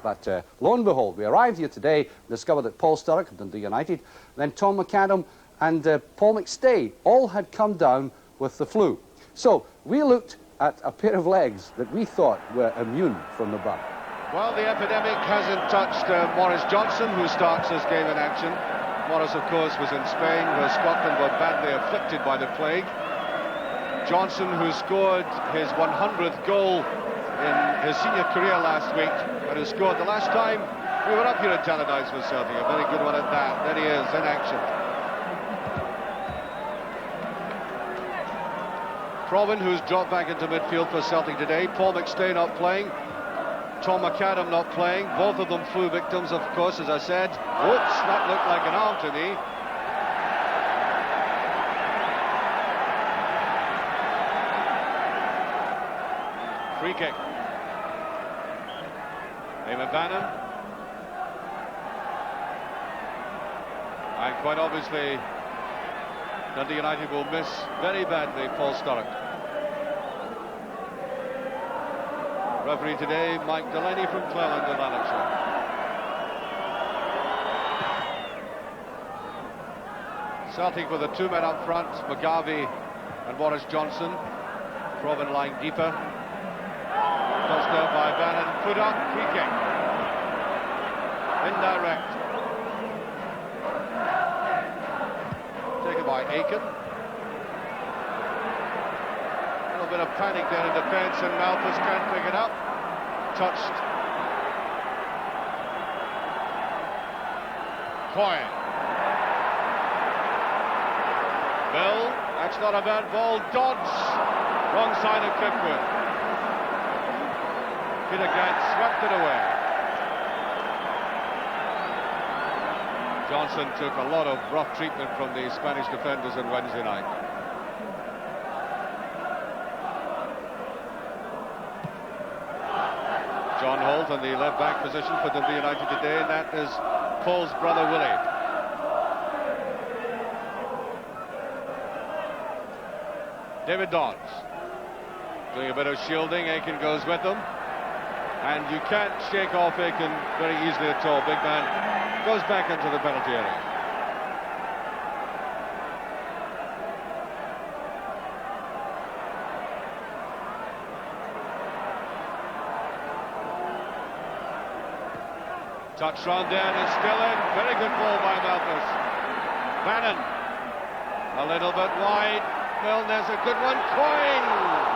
But lo and behold, we arrived here today and discovered that Paul Sturrock of Dundee United, then Tom McAdam and Paul McStay all had come down with the flu. So we looked at a pair of legs that we thought were immune from the bug. Well, the epidemic hasn't touched Maurice Johnson, who starts this game in action. Maurice, of course, was in Spain, where Scotland were badly afflicted by the plague. Johnson, who scored his 100th goal in his senior career last week, and who scored the last time we were up here at Tannadice with Celtic. A very good one at that. There he is, in action. Provan, who's dropped back into midfield for Celtic today. Paul McStay not playing. Tom McAdam not playing. Both of them flu victims, of course, as I said. Whoops, that looked like an arm to me. Free kick. Eamon Bannon. And quite obviously, Dundee United will miss very badly Paul Sturrock. Referee today, Mike Delaney from Cleland in Lanarkshire. Celtic with the two men up front, McGarvey and Maurice Johnson. Provan lying deeper. Tossed out by Bannon, put up, free kick. Indirect. Taken by Aiken. A little bit of panic there in defence, and Malthus can't pick it up. Touched. Coyne. Bill, that's not a bad ball. Dodds, wrong side of Kirkwood. Peter Grant swept it away. Johnson took a lot of rough treatment from the Spanish defenders on Wednesday night. John Holt in the left-back position for Dundee United today, and that is Paul's brother Willie. David Dodds doing a bit of shielding. Aiken goes with them. And you can't shake off Aiken very easily at all. Big man goes back into the penalty area. Touch round there and it's still in. Very good ball by Malthus. Bannon. A little bit wide. Milner's a good one. Coyne.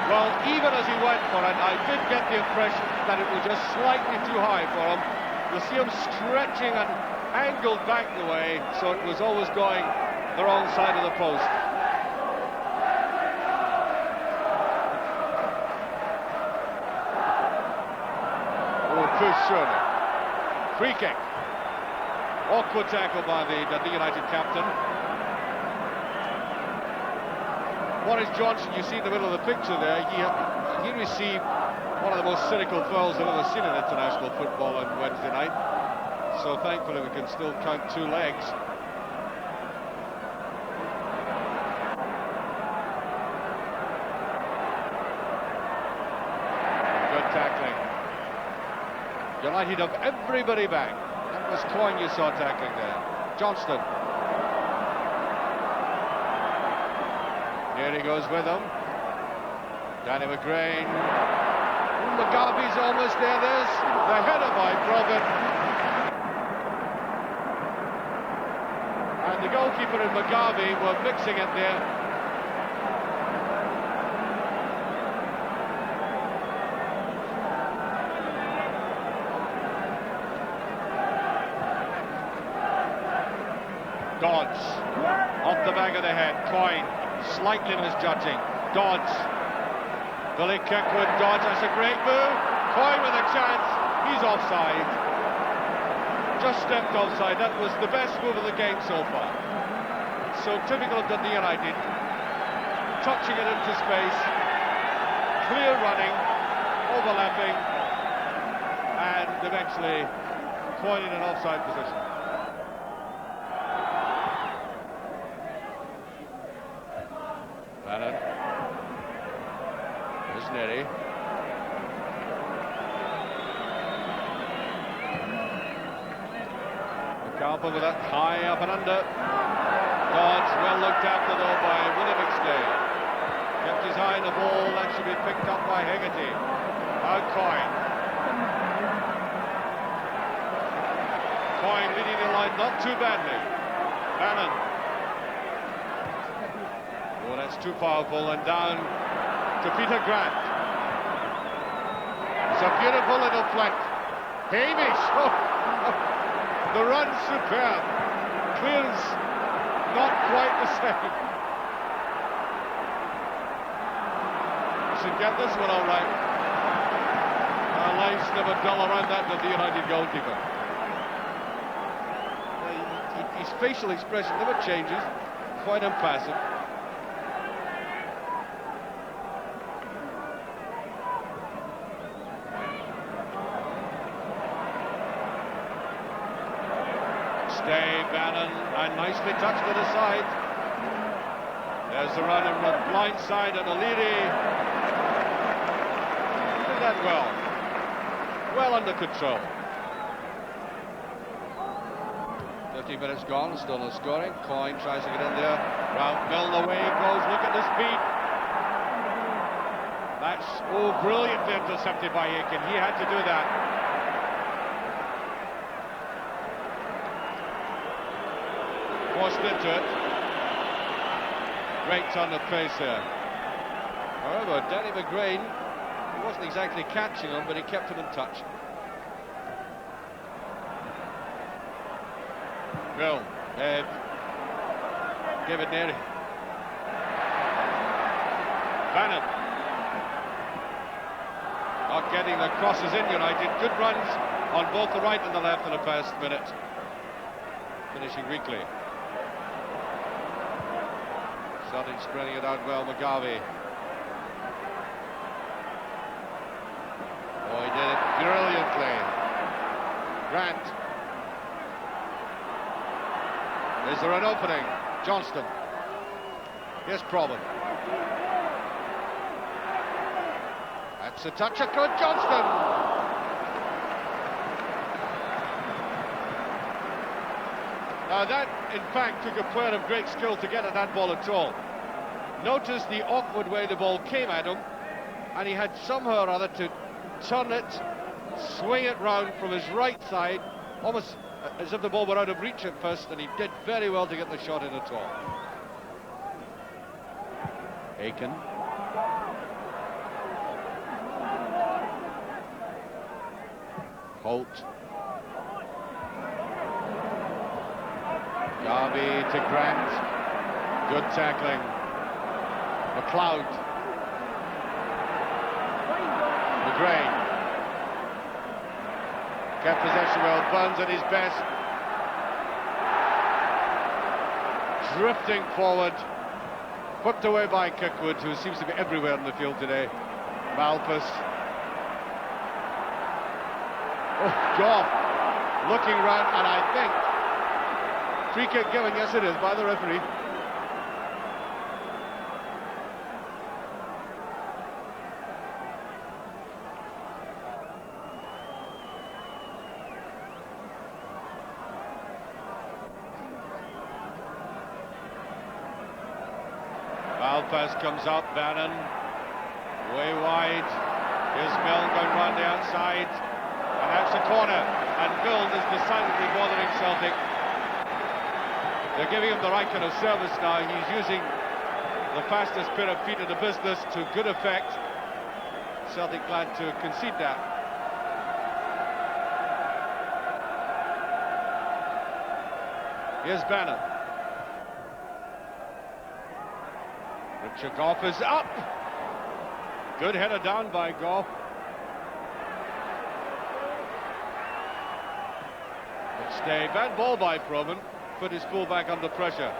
Well, even as he went for it, I did get the impression that it was just slightly too high for him. You see him stretching and angled back the way, so it was always going the wrong side of the post. Oh, push surely. Free kick. Awkward tackle by the Dundee United captain. Maurice Johnson, you see in the middle of the picture there, he received one of the most cynical fouls I've ever seen in international football on Wednesday night. So thankfully we can still count two legs. Good tackling. United have everybody back. That was Coyne you saw tackling there. Johnston. Here he goes with them. Danny McGrain. McGarvey's almost there. There's the header by Provan. And the goalkeeper and McGarvey were mixing it there. Dodds. Off the back of the head. Coyne. Slightly misjudging. Dodds. Billy Kirkwood. Dodds. That's a great move. Coyne with a chance. He's offside. Just stepped offside. That was the best move of the game so far. So typical of Dundee United. Touching it into space. Clear running. Overlapping. And eventually Coyne in an offside position. Neri. McAlpin with that high up and under. Dodds well looked after though by William McStay. Kept his eye on the ball, that should be picked up by Hegarty. Now Coyne. Coyne leading the line not too badly. Bannon. Oh, that's too powerful, and down to Peter Grant. It's a beautiful little flick. Hamish. Oh, the run superb. Clears not quite the same. Should get this one all right. Our life's never dull around that Dundee United goalkeeper. His facial expression never changes. Quite impassive. Stay, Bannon, and nicely touched to the side. There's the run on the blind side, and O'Leary did that well under control. 15 minutes gone, still no scoring. Coyne tries to get in there. Round Milne, away he goes. Look at the speed. That's brilliantly intercepted by Aiken. He had to do that. Forced into it. Great turn of pace here. However, Danny McGrain, he wasn't exactly catching him, but he kept him in touch. Well, David Neri. Bannon. Not getting the crosses in United. Good runs on both the right and the left in the past minute. Finishing weakly. Celtic spreading it out well, McGarvey. Oh, he did it brilliantly. Grant. Is there an opening? Johnston. Here's Probin. That's a touch of good Johnston. Now that, in fact, took a player of great skill to get at that ball at all. Notice the awkward way the ball came at him, and he had somehow or other to turn it, swing it round from his right side, almost as if the ball were out of reach at first, and he did very well to get the shot in at all. Aiken. Holt. Garvey to Grant. Good tackling. McLeod. McGrain. Kept possession well. Burns at his best. Drifting forward. Whipped away by Kirkwood, who seems to be everywhere in the field today. Malpas. Oh, Goff. Looking round, and I think free kick given, yes it is, by the referee. Malpas comes up, Bannon, way wide. Here's Milne going round the outside, and that's a corner, and Milne is decidedly bothering Celtic. They're giving him the right kind of service now. He's using the fastest pair of feet in the business to good effect. Celtic glad to concede that. Here's Bannon. Richard Goff is up. Good header down by Goff. Stay. Bad ball by Probin. Put his fullback under pressure.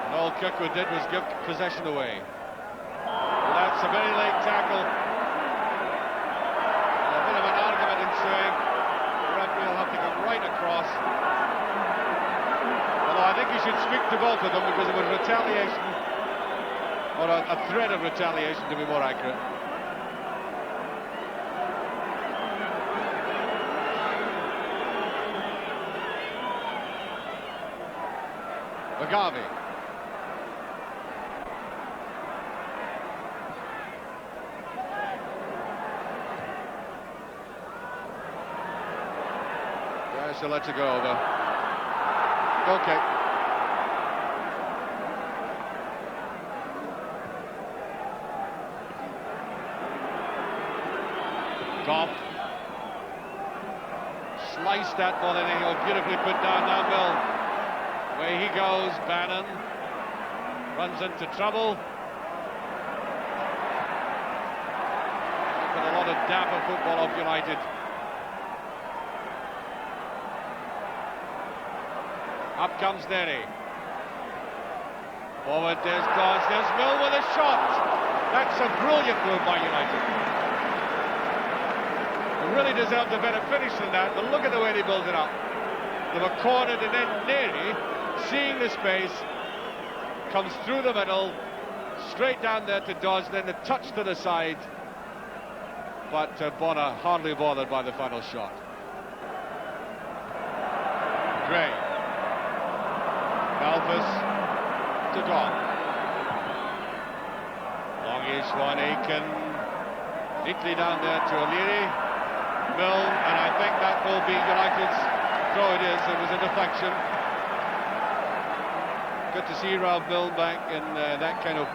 And all Kirkwood did was give possession away. Well, that's a very late tackle. A bit of an argument ensuing. The referee will have to come right across. Although I think you should speak to both of them because it was retaliation, or a threat of retaliation to be more accurate. Garvey. Yeah, she'll let you go over. Okay. Goff. Sliced that ball in, beautifully put down now, Bill. Away he goes, Bannon runs into trouble. But a lot of dapper football off United. Up comes Derry. Forward, there's Dodds, there's Mill with a shot. That's a brilliant move by United. They really deserved a better finish than that, but look at the way they built it up. They were cornered and then Derry, seeing the space, comes through the middle, straight down there to Dodds, then a touch to the side, but Bonner hardly bothered by the final shot. Gray. Malthus to Goff. Longish one, Aiken, neatly down there to O'Leary. Mill, and I think that will be United's throw. It is, it was a deflection. Good to see Ralph Mill back in that kind of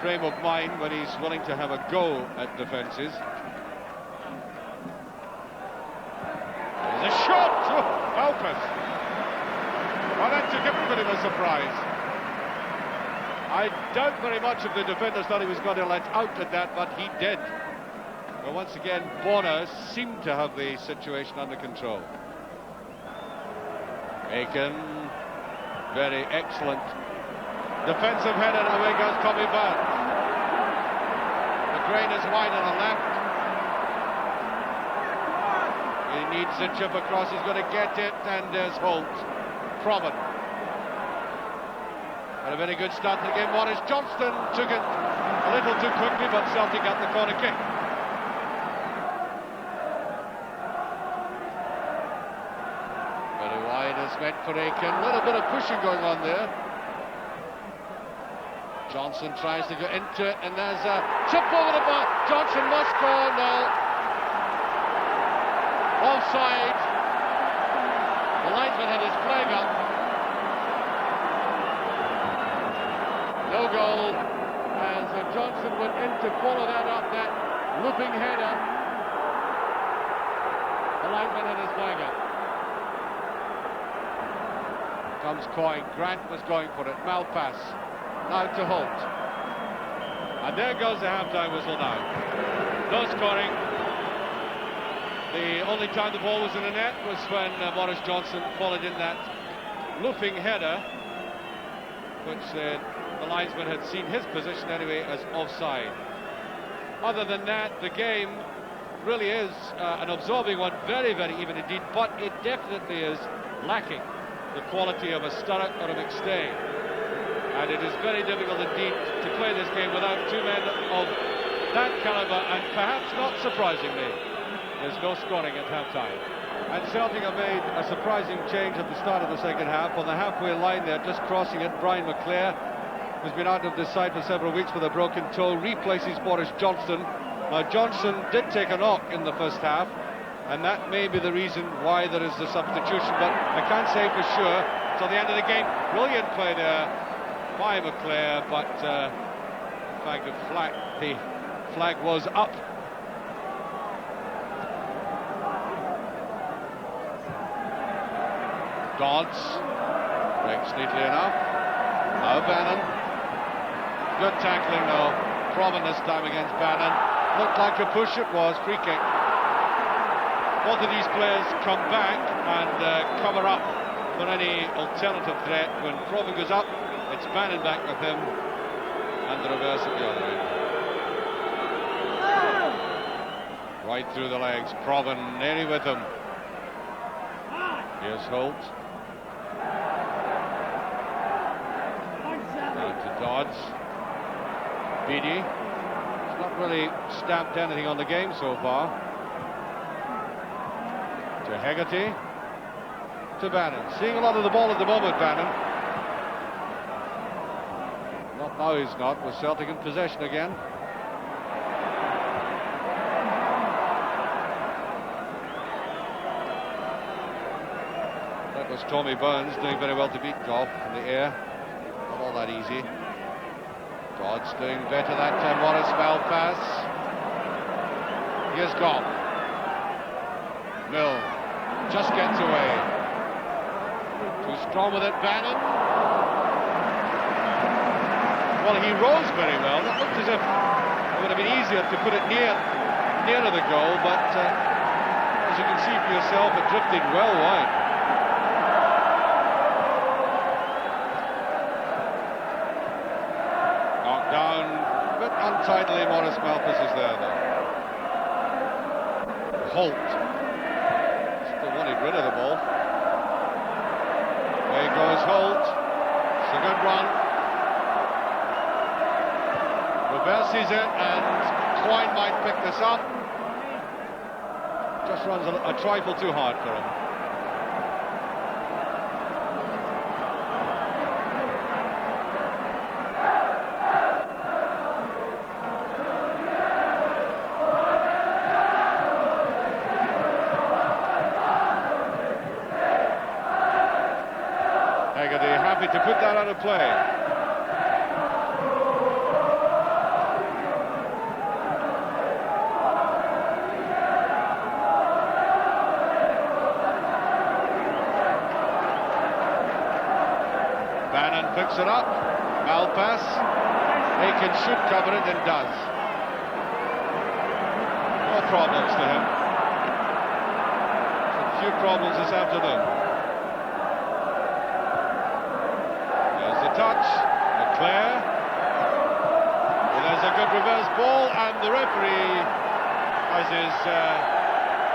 frame of mind when he's willing to have a go at defences. There's a shot! Oh, Malthus! Well, that took everybody by surprise. I doubt very much if the defenders thought he was going to let out at that, but he did. But once again, Bonner seemed to have the situation under control. Aiken. Very excellent defensive header, and away goes Tommy Bird. The grain is wide on the left. He needs a chip across, he's going to get it, and there's Holt. Proven. Had a very good start to the game. Morris Johnston took it a little too quickly, but Celtic got the corner kick. Meant for Aiken, a little bit of pushing going on there. Johnson tries to go into it, and there's a chip over the bar. Johnson must go, no. Offside. The linesman had his flag up. No goal, as Johnson went in to follow that up, that looping header. The linesman had his flag up. Comes Coyne, Grant was going for it, Malpass, now to Holt. And there goes the half-time whistle now. No scoring. The only time the ball was in the net was when Morris Johnson followed in that looping header, which the linesman had seen his position anyway as offside. Other than that, the game really is an absorbing one, very, very even indeed, but it definitely is lacking the quality of a Sturrock or a McStay. And it is very difficult indeed to play this game without two men of that calibre, and perhaps not surprisingly, there's no scoring at half-time. And Celtic have made a surprising change at the start of the second half. On the halfway line there, just crossing it, Brian McClare, who's been out of this side for several weeks with a broken toe, replaces Boris Johnston. Now, Johnson did take a knock in the first half, and that may be the reason why there is the substitution, but I can't say for sure till the end of the game. Brilliant play there by McClare, but in fact the flag was up. Dodds breaks neatly enough. Now Bannon. Good tackling though. Proven this time against Bannon. Looked like a push, it was. Free kick. Both of these players come back and cover up for any alternative threat. When Proven goes up, it's Bannon back with him, and the reverse at the other end. Right through the legs, Proven nearly with him. Here's Holt. To Dodds. Beattie. He's not really stamped anything on the game so far. To Hegarty. To Bannon. Seeing a lot of the ball at the moment, Bannon. Not now, he's not, with Celtic in possession again. That was Tommy Burns doing very well to beat Goff in the air. Not all that easy. Dodds doing better that time. Morris foul pass. Here's Goff. Mill just gets away. Too strong with it, Bannon. Well, he rose very well. That looked as if it would have been easier to put it nearer the goal, but as you can see for yourself, it drifted well wide. Knocked down, a bit untidily. Morris Malpas is there, though. Holt. Still wanted rid of the ball. There goes Holt. It's a good run. Reverses it, and Twine might pick this up. Just runs a trifle too hard for him. Hegarty happy to put that out of play. Picks it up, Malpas. Aiken should cover it and does. No problems to him. A few problems this afternoon. There's the touch, McClare. Well, there's a good reverse ball, and the referee has his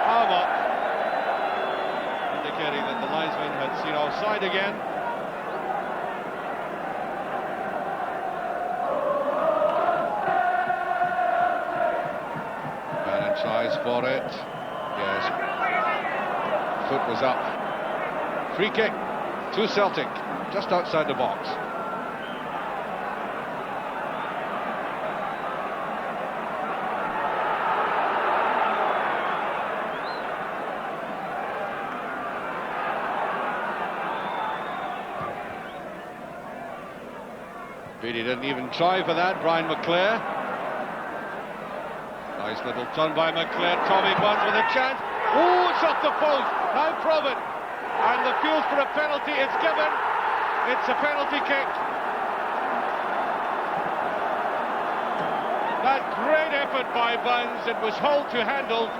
arm up, indicating that the linesman had seen offside again. Tries for it. Yes. Foot was up. Free kick to Celtic, just outside the box. Beattie didn't even try for that. Brian McClare. Nice little turn by McClare. Tommy Burns with a chance. Oh, it's off the post. Now Proven. And the appeals for a penalty. It's given. It's a penalty kick. That great effort by Burns. It was Holt who handled.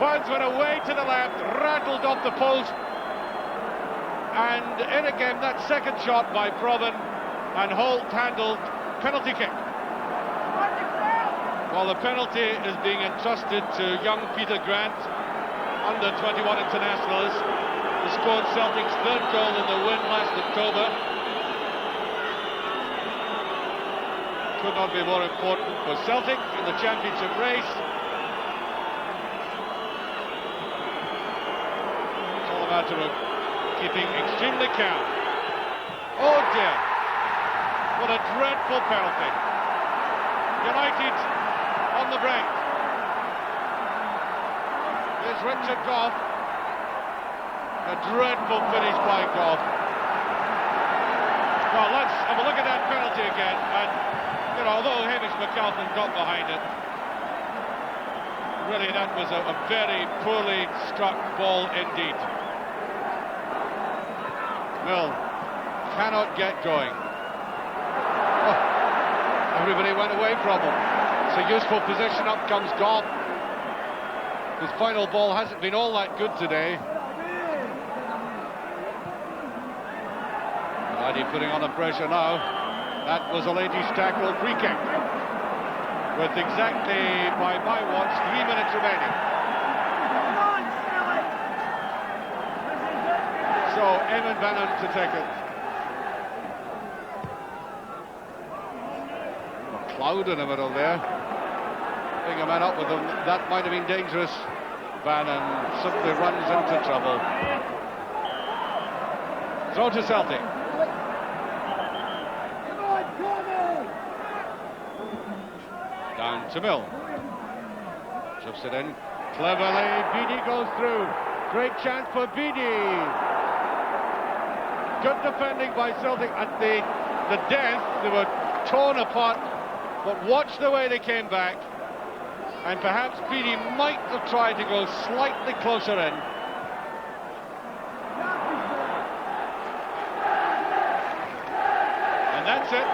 Burns went away to the left, rattled off the post. And in again, that second shot by Proven. And Holt handled. Penalty kick. Well, the penalty is being entrusted to young Peter Grant, under 21 internationals, who scored Celtic's third goal in the win last October. Could not be more important for Celtic in the championship race. It's all a matter of keeping extremely calm. Oh dear, what a dreadful penalty. United on the break. Here's Richard Goff. A dreadful finish by Goff. Well, let's have a look at that penalty again. And, you know, although Hamish McAlpin got behind it, really that was a very poorly struck ball indeed. Mill cannot get going. Oh, everybody went away from him. It's a useful position. Up comes Goff. His final ball hasn't been all that good today. Tannadice putting on the pressure now. That was a ladies' tackle, free kick. With exactly, by my watch, 3 minutes remaining. So, Eamon Bannon to take it. cloud in the middle there. Picking a man up with them, that might have been dangerous. Bannon simply runs into trouble. Throw to Celtic. Down to Mill. Chips it in. Cleverly, Beattie goes through. Great chance for Beattie. Good defending by Celtic at the death. They were torn apart, but watch the way they came back. And perhaps Beattie might have tried to go slightly closer in. And that's it.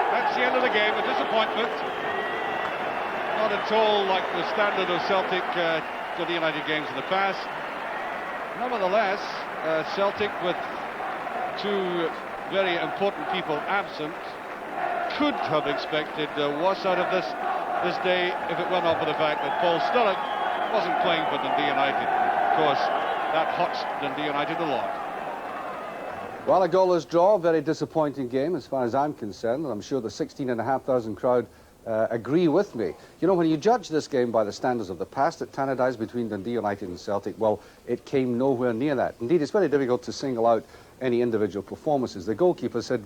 That's the end of the game. A disappointment. Not at all like the standard of Celtic to the United games in the past. Nevertheless, Celtic, with two very important people absent, could have expected worse out of this day if it were not for the fact that Paul Sturrock wasn't playing for Dundee United. Of course, that hurts Dundee United a lot. Well, a goalless draw, very disappointing game as far as I'm concerned, and I'm sure the 16,500 crowd agree with me. You know, when you judge this game by the standards of the past at Tannadice between Dundee United and Celtic, well, it came nowhere near that. Indeed, it's very difficult to single out any individual performances. The goalkeeper said